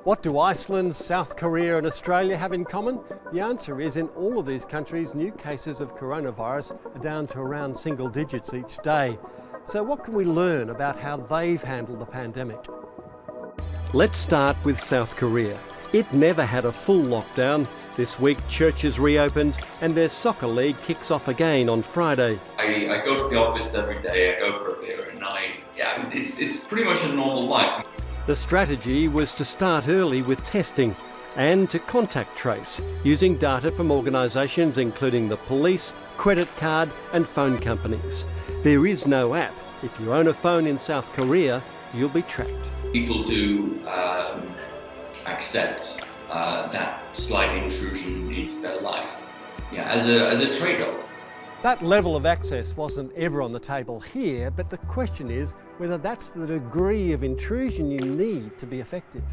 What do Iceland, South Korea and Australia have in common? The answer is in all of these countries, new cases of coronavirus are down to around single digits each day. So what can we learn about how they've handled the pandemic? Let's start with South Korea. It never had a full lockdown. This week churches reopened and their soccer league kicks off again on Friday. I go to the office every day, I go for a beer and it's pretty much a normal life. The strategy was to start early with testing and to contact trace using data from organisations including the police, credit card and phone companies. There is no app. If you own a phone in South Korea, you'll be tracked. People do accept that slight intrusion into their life, as a trade-off. That level of access wasn't ever on the table here, but the question is whether that's the degree of intrusion you need to be effective.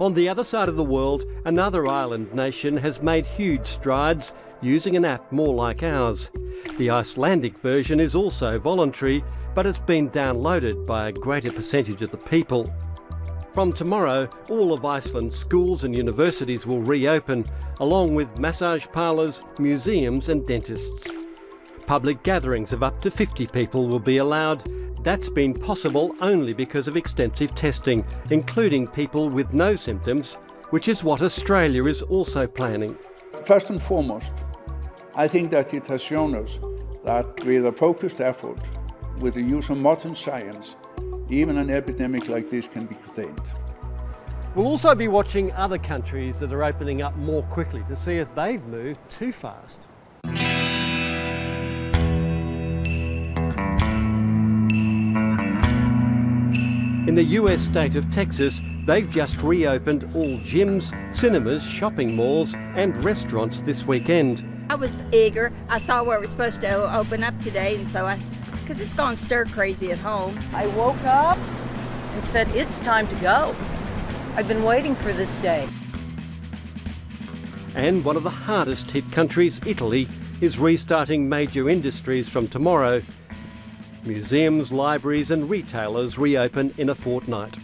On the other side of the world, another island nation has made huge strides using an app more like ours. The Icelandic version is also voluntary, but it's been downloaded by a greater percentage of the people. From tomorrow, all of Iceland's schools and universities will reopen, along with massage parlours, museums and dentists. Public gatherings of up to 50 people will be allowed. That's been possible only because of extensive testing, including people with no symptoms, which is what Australia is also planning. First and foremost, I think that it has shown us that with a focused effort, with the use of modern science, even an epidemic like this can be contained. We'll also be watching other countries that are opening up more quickly to see if they've moved too fast. In the US state of Texas, they've just reopened all gyms, cinemas, shopping malls and restaurants this weekend. I was eager. I saw where it was supposed to open up today, and so because it's gone stir crazy at home. I woke up and said, it's time to go. I've been waiting for this day. And one of the hardest hit countries, Italy, is restarting major industries from tomorrow. Museums, libraries and retailers reopen in a fortnight.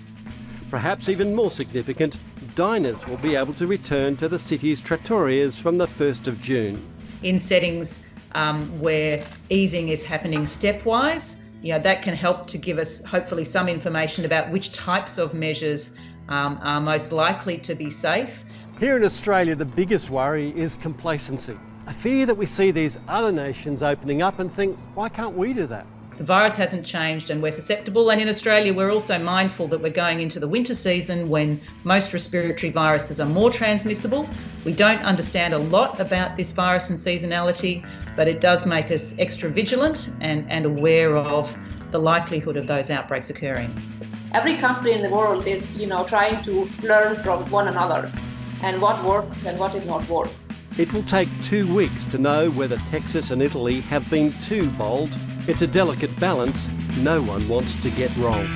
Perhaps even more significant, diners will be able to return to the city's trattorias from the 1st of June. In settings where easing is happening stepwise, that can help to give us hopefully some information about which types of measures are most likely to be safe. Here in Australia, the biggest worry is complacency. I fear that we see these other nations opening up and think, why can't we do that? The virus hasn't changed and we're susceptible, and in Australia we're also mindful that we're going into the winter season when most respiratory viruses are more transmissible. We don't understand a lot about this virus and seasonality, but it does make us extra vigilant and aware of the likelihood of those outbreaks occurring. Every country in the world is, trying to learn from one another and what worked and what did not work. It will take 2 weeks to know whether Texas and Italy have been too bold. It's a delicate balance no one wants to get wrong.